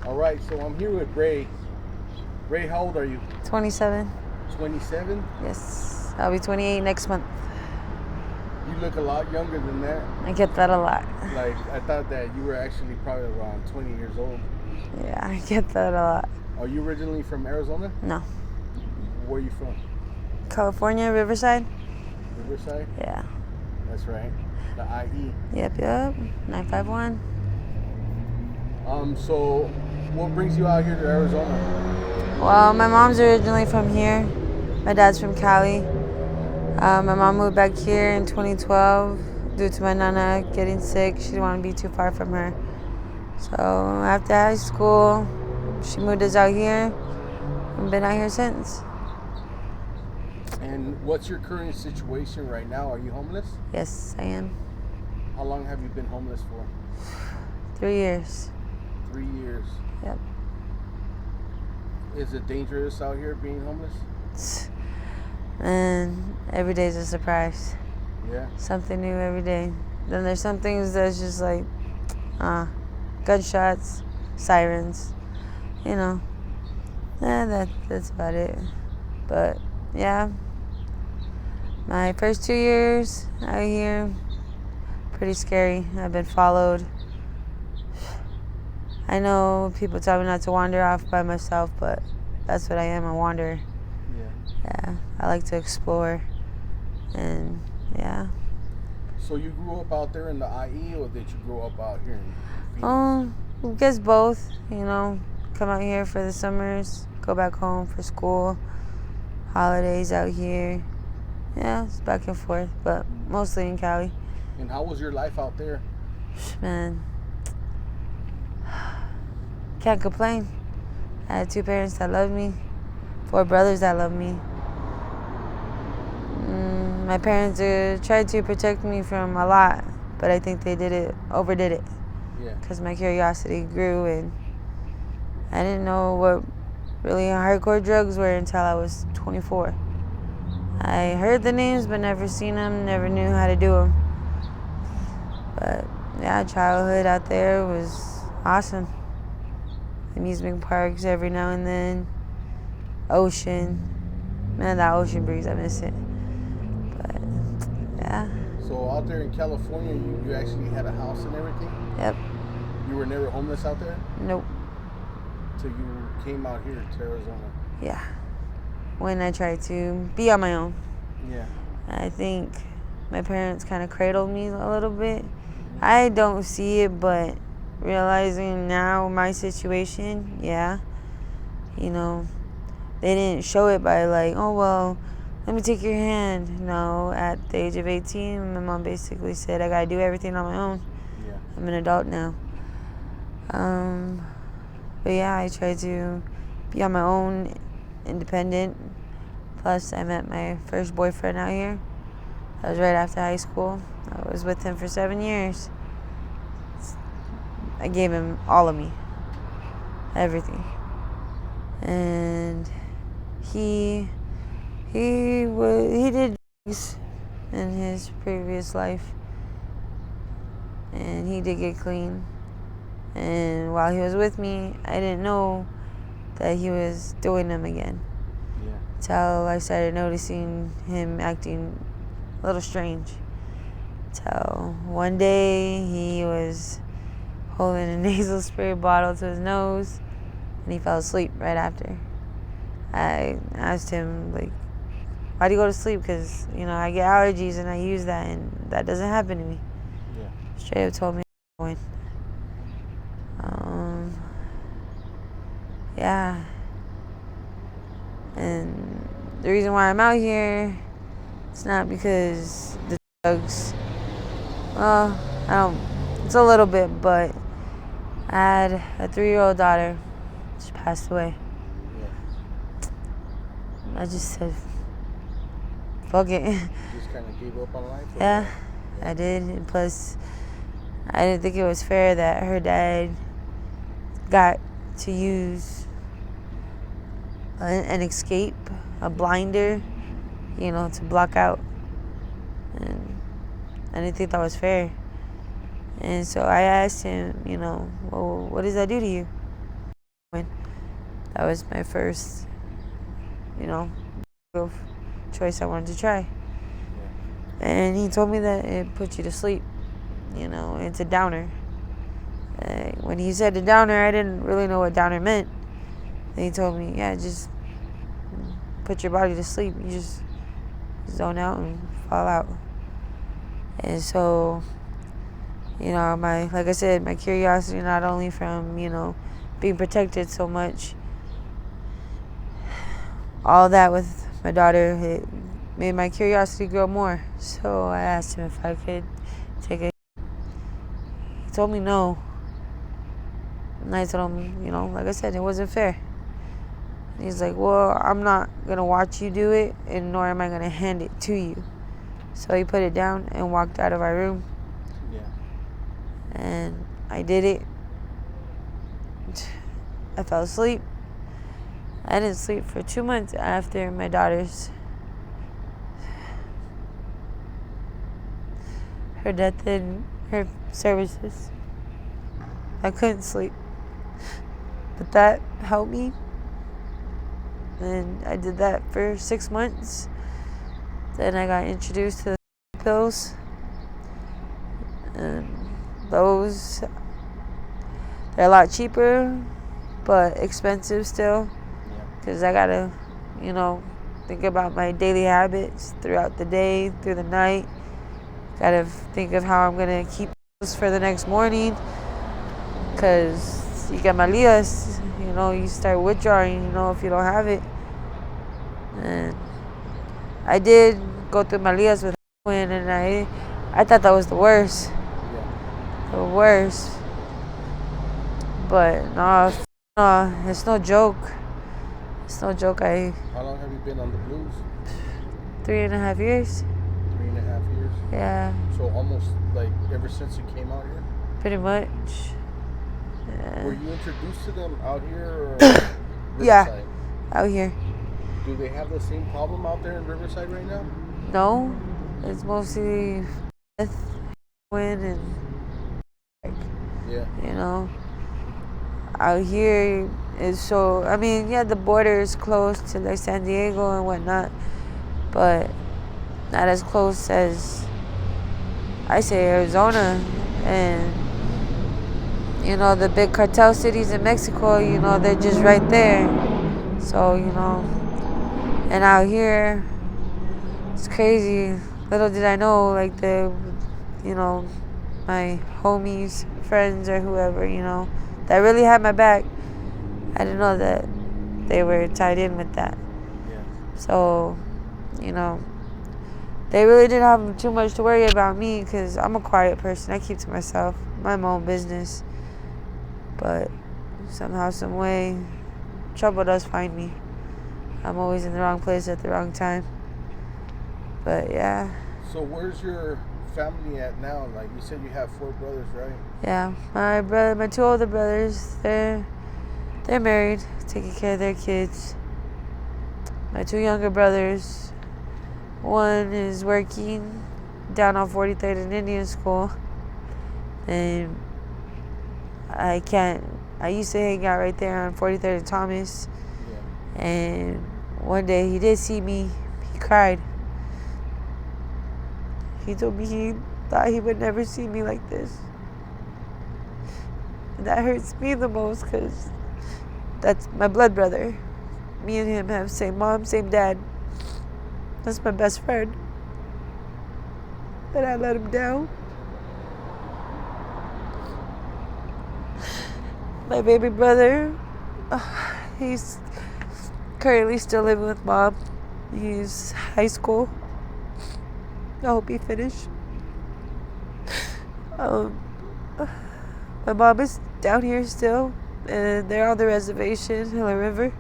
All right, so I'm here with Ray. Ray, how old are you? 27. 27? Yes. I'll be 28 next month. You look a lot younger than that. I get that a lot. Like, I thought that you were actually probably around 20 years old. Yeah, I get that a lot. Are you originally from Arizona? No. Where are you from? California, Riverside? Riverside? Yeah. That's right. The IE. Yep. 951. So what brings you out here to Arizona? Well, my mom's originally from here. My dad's from Cali. My mom moved back here in 2012 due to my nana getting sick. She didn't want to be too far from her. So after high school, she moved us out here. I've been out here since. And what's your current situation right now? Are you homeless? Yes, I am. How long have you been homeless for? 3 years. 3 years. Yep. Is it dangerous out here being homeless? And every day's a surprise. Yeah. Something new every day. Then there's some things that's just like gunshots, sirens, that's about it. But yeah, my first 2 years out here, pretty scary. I've been followed. I know people tell me not to wander off by myself, but that's what I am, a wanderer. Yeah, I like to explore, and yeah. So you grew up out there in the IE, or did you grow up out here in Phoenix? I guess both, come out here for the summers, go back home for school, holidays out here. Yeah, it's back and forth, but mostly in Cali. And how was your life out there? Man, can't complain. I had 2 parents that loved me, 4 brothers that loved me. My parents tried to protect me from a lot, but I think they overdid it. Yeah. Because my curiosity grew, and I didn't know what really hardcore drugs were until I was 24. I heard the names, but never seen them, never knew how to do them. But yeah, childhood out there was awesome. Amusement parks every now and then, ocean. Man, that ocean breeze, I miss it. But yeah. So out there in California, you actually had a house and everything? Yep. You were never homeless out there? Nope. Till you came out here to Arizona? Yeah. When I tried to be on my own. Yeah. I think my parents kind of cradled me a little bit. I don't see it, but realizing now my situation, yeah. They didn't show it by like, oh, well, let me take your hand. No, at the age of 18, my mom basically said I got to do everything on my own. Yeah. I'm an adult now. But yeah, I tried to be on my own, independent. Plus, I met my first boyfriend out here. That was right after high school. I was with him for 7 years. I gave him all of me, everything. And he did drugs in his previous life, and he did get clean. And while he was with me, I didn't know that he was doing them again. Yeah. Till I started noticing him acting a little strange. Till one day he was holding a nasal spray bottle to his nose, and he fell asleep right after. I asked him, like, why do you go to sleep? Because, I get allergies and I use that, and that doesn't happen to me. Yeah. Straight up told me going. Yeah. And the reason why I'm out here, it's not because the drugs. Well, it's a little bit, but I had a 3-year-old daughter. She passed away. Yeah. I just said, fuck it. You just kind of gave up on life? Yeah, I did. And plus, I didn't think it was fair that her dad got to use an escape, a blinder, to block out. And I didn't think that was fair. And so I asked him, well, what does that do to you? That was my first, choice I wanted to try. And he told me that it puts you to sleep. It's a downer. When he said a downer, I didn't really know what downer meant. And he told me, yeah, just put your body to sleep. You just zone out and fall out. And so, like I said, my curiosity, not only from, being protected so much, all that with my daughter, it made my curiosity grow more. So I asked him if I could take a. He told me no. And I told him, like I said, it wasn't fair. And he's like, well, I'm not going to watch you do it, and nor am I going to hand it to you. So he put it down and walked out of our room. Yeah. And I did it. I fell asleep. I didn't sleep for 2 months after my daughter's her death in her services. I couldn't sleep. But that helped me. And I did that for 6 months. Then I got introduced to the pills. And those, they're a lot cheaper, but expensive still. Because I gotta, think about my daily habits throughout the day, through the night. Gotta think of how I'm gonna keep this for the next morning. Because you get Malias, you start withdrawing, if you don't have it. And I did go through Malias with heroin, and I thought that was the worst. The worst. But no, it's no joke. It's no joke. How long have you been on the blues? 3.5 years. 3.5 years? Yeah. So almost like ever since you came out here? Pretty much. Yeah. Were you introduced to them out here or Riverside? Yeah, out here. Do they have the same problem out there in Riverside right now? No. It's mostly heroin and yeah. Out here is so, the border is close to like San Diego and whatnot, but not as close as I say Arizona and the big cartel cities in Mexico. They're just right there. So and out here it's crazy. Little did I know, like my homies, friends, or whoever that really had my back. I didn't know that they were tied in with that. Yeah. So, they really didn't have too much to worry about me because I'm a quiet person. I keep to myself, mind my own business. But somehow, some way, trouble does find me. I'm always in the wrong place at the wrong time. But yeah. So where's your family at now? Like you said, you have 4 brothers, right? Yeah, my 2 older brothers, they're married, taking care of their kids. My 2 younger brothers, one is working down on 43rd and Indian School, and I used to hang out right there on 43rd and Thomas. Yeah. And one day he did see me. He cried. He told me he thought he would never see me like this. And that hurts me the most because that's my blood brother. Me and him have same mom, same dad. That's my best friend. And I let him down. My baby brother, he's currently still living with mom. He's high school. I hope he finished. My mom is down here still, and they're on the reservation, Gila River.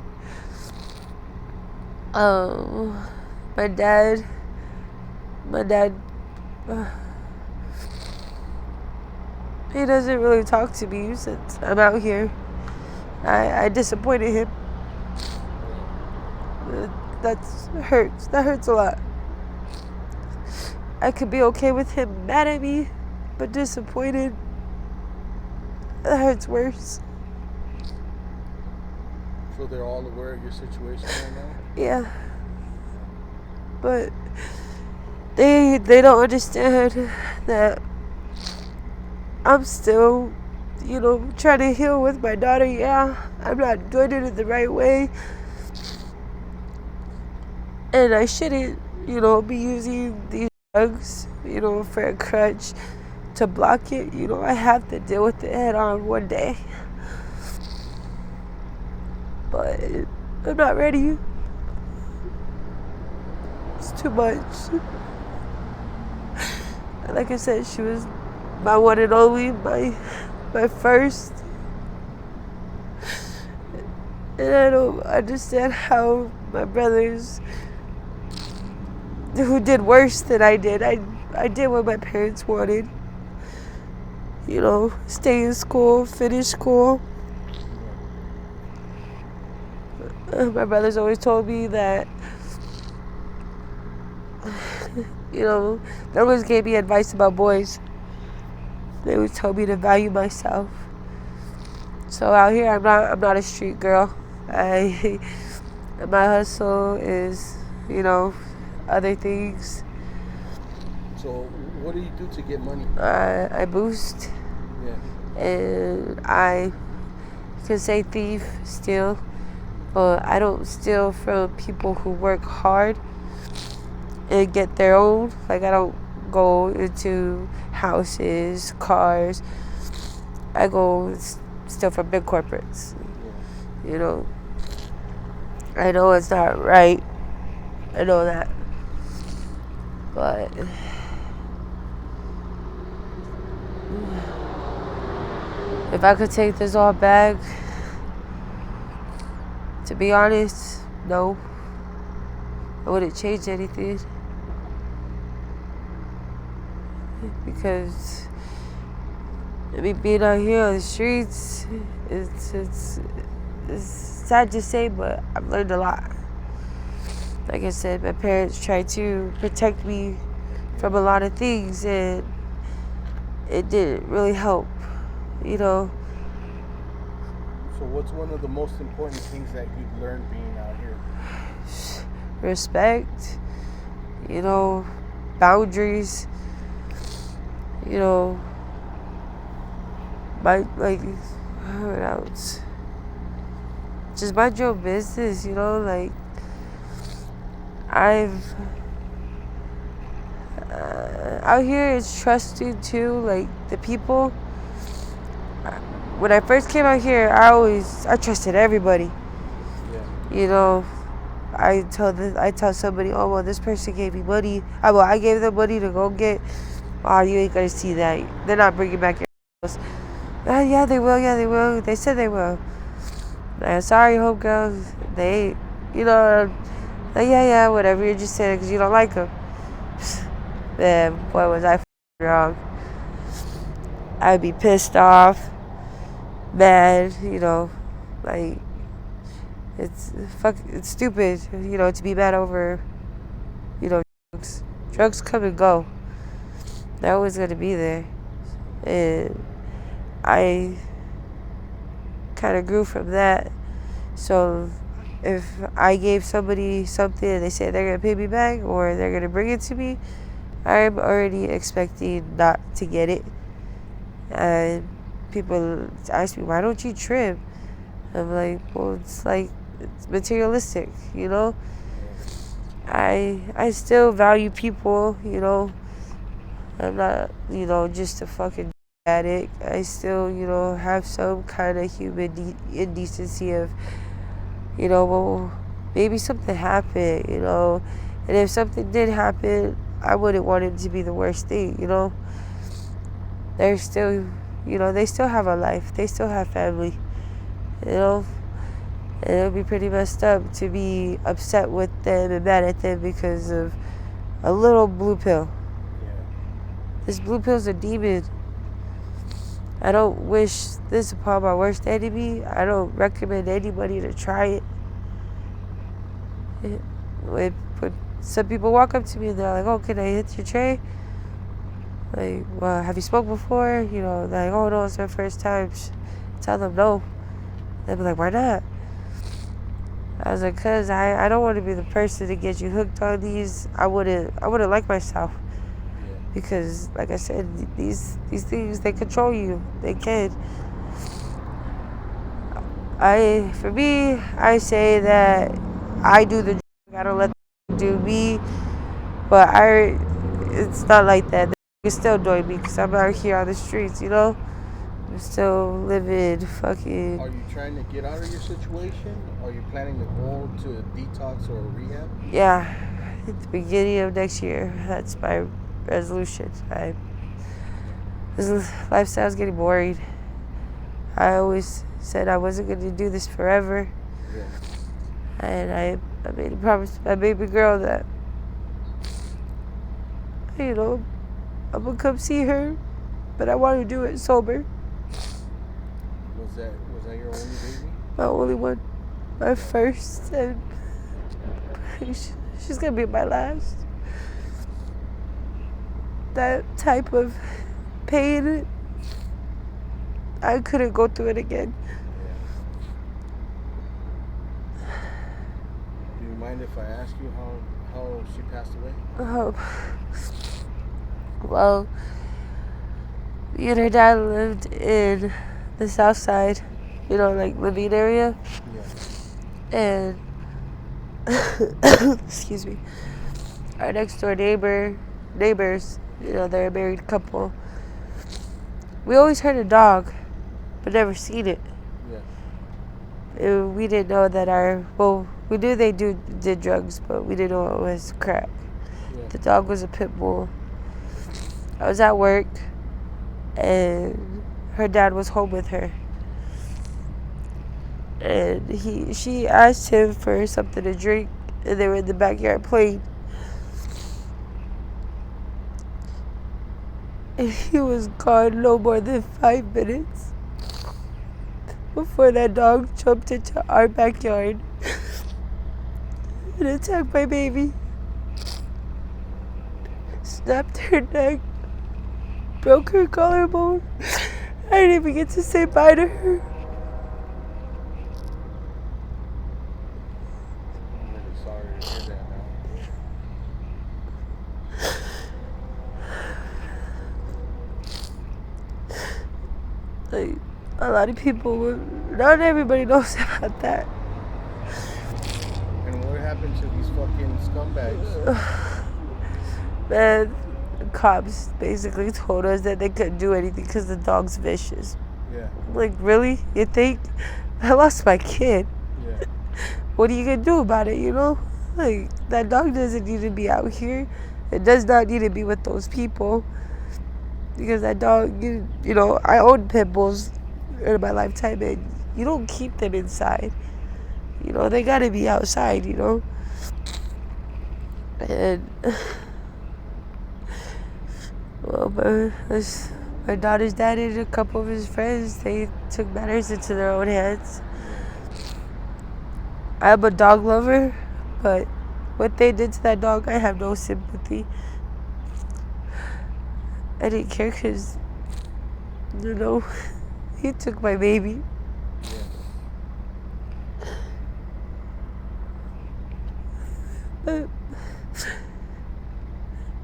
My dad, he doesn't really talk to me since I'm out here. I disappointed him. That hurts a lot. I could be okay with him mad at me, but disappointed, that hurts worse. So they're all aware of your situation right now? Yeah. But they don't understand that I'm still, trying to heal with my daughter. Yeah, I'm not doing it in the right way. And I shouldn't, be using these drugs, for a crutch to block it. I have to deal with it head on one day. But I'm not ready. It's too much. Like I said, she was my one and only, my first. And I don't understand how my brothers, who did worse than I did, I did what my parents wanted. Stay in school, finish school. My brothers always told me that, they always gave me advice about boys. They always told me to value myself. So out here, I'm not a street girl. My hustle is, other things. So what do you do to get money? I boost. Yeah. And I can say thief, steal, but I don't steal from people who work hard and get their own. Like, I don't go into houses, cars. I go steal from big corporates. Yeah. I know it's not right. I know that. But if I could take this all back, to be honest, no. I wouldn't change anything. Because, being out here on the streets, it's sad to say, but I've learned a lot. Like I said, my parents tried to protect me from a lot of things, and it didn't really help, So what's one of the most important things that you've learned being out here? Respect, boundaries, what else? Just mind your own business, out here it's trusting too, the people. When I first came out here, I trusted everybody. Yeah. I tell somebody, oh well, this person gave me money. I gave them money to go get. Oh, you ain't gonna see that. They're not bringing back your house. Yeah, they will. Yeah, they will. They said they will. Sorry, homegirls. They, yeah, whatever. You're just saying it because you don't like them. Man, boy, was I wrong. I'd be pissed off, mad, it's stupid, to be mad over, drugs. Drugs come and go. They're always going to be there. And I kind of grew from that. So if I gave somebody something and they say they're going to pay me back or they're going to bring it to me, I'm already expecting not to get it. And people ask me, why don't you trim? I'm like, well, it's materialistic, I still value people, I'm not, just a fucking addict. I still, have some kind of human indecency of, well, maybe something happened, and if something did happen, I wouldn't want it to be the worst thing, They're still, they still have a life. They still have family, And it would be pretty messed up to be upset with them and mad at them because of a little blue pill. Yeah. This blue pill's a demon. I don't wish this upon my worst enemy. I don't recommend anybody to try it. When some people walk up to me and they're like, oh, can I hit your tray? Like, well, have you smoked before? They're like, oh, no, it's my first time. Tell them no. They'll be like, why not? I was like, cause I don't want to be the person to get you hooked on these. I wouldn't like myself. Yeah. Because like I said, these things, they control you. They can. For me, I say that I do the drug, I don't let them do me. But it's not like that. They still doing me because I'm out here on the streets, you know? I'm still living fucking. Are you trying to get out of your situation? Are you planning to go to detox or rehab? Yeah, at the beginning of next year. That's my resolution. This lifestyle's getting boring. I always said I wasn't going to do this forever. Yeah. And I made a promise to my baby girl that, you know, I'm going to come see her, but I want to do it sober. Was that your only baby? My only one. My first, and she's going to be my last. That type of pain, I couldn't go through it again. Do you mind if I ask you how she passed away? Well, me and her dad lived in the south side, you know, like Levine area. Yeah. And, excuse me, our next door neighbors, you know, they're a married couple. We always heard a dog, but never seen it. Yeah. We didn't know that we knew they did drugs, but we didn't know it was crack. Yeah. The dog was a pit bull. I was at work, and her dad was home with her. And she asked him for something to drink, and they were in the backyard playing. And he was gone no more than 5 minutes before that dog jumped into our backyard and attacked my baby. Snapped her neck, broke her collarbone. I didn't even get to say bye to her. I'm really sorry to hear that now. Like, a lot of people, not everybody knows about that. And what happened to these fucking scumbags? Man, the cops basically told us that they couldn't do anything because the dog's vicious. Yeah. Like, really? You think? I lost my kid. Yeah. What are you going to do about it, you know? Like, that dog doesn't need to be out here. It does not need to be with those people. Because that dog, you know, I owned pit bulls in my lifetime, and you don't keep them inside. You know, they got to be outside, you know? And, well, my daughter's dad and a couple of his friends, they took matters into their own hands. I'm a dog lover, but what they did to that dog, I have no sympathy. I didn't care because, you know, he took my baby. But,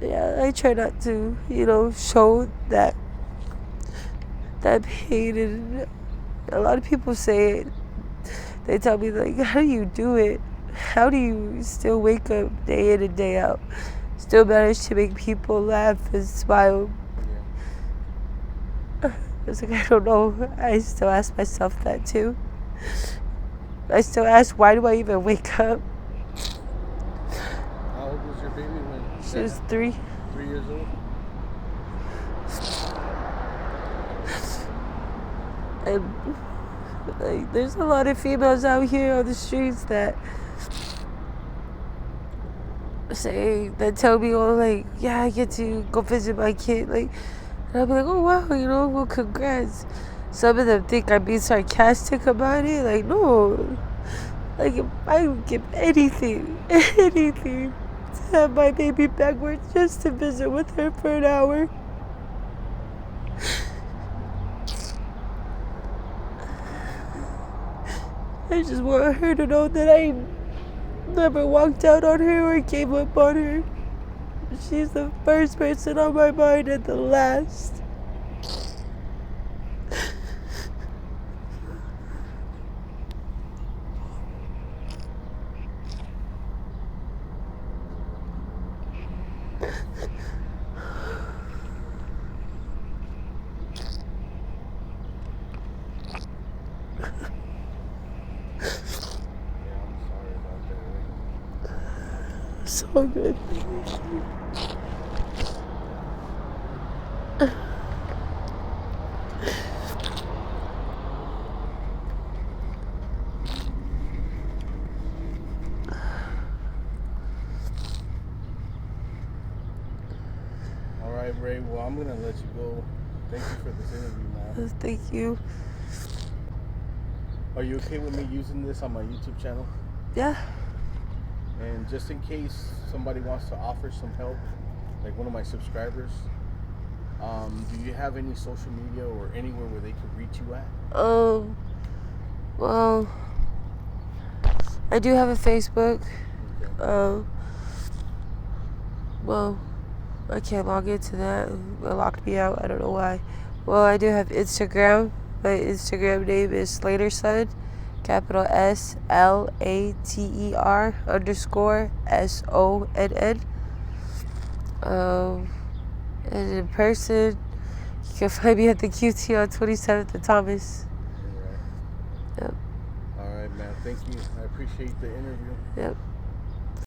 yeah, I try not to, you know, show that pain. And a lot of people say it. They tell me, like, how do you do it? How do you still wake up day in and day out? Still manage to make people laugh and smile? I was like, I don't know. I still ask myself that too. I still ask, why do I even wake up? How old was your baby when She was 3. 3 years old? And like, there's a lot of females out here on the streets that tell me, oh, like, yeah, I get to go visit my kid. Like, and I'll be like, oh, wow, you know, well, congrats. Some of them think I'm being sarcastic about it. Like, no. Like, if I would give anything to have my baby backwards just to visit with her for an hour. I just want her to know that I never walked out on her or gave up on her. She's the first person on my mind and the last. So good. All right, Ray. Well, I'm gonna let you go. Thank you for this interview, man. Thank you. Are you okay with me using this on my YouTube channel? Yeah. And just in case somebody wants to offer some help, like one of my subscribers, do you have any social media or anywhere where they could reach you at? Well, I do have a Facebook. Okay. Well, I can't log into that. It locked me out. I don't know why. Well, I do have Instagram. My Instagram name is Slaterson, capital SLATER_SONN. And in person, you can find me at the QT on 27th and Thomas. All right. Yep. All right, man. Thank you. I appreciate the interview. Yep.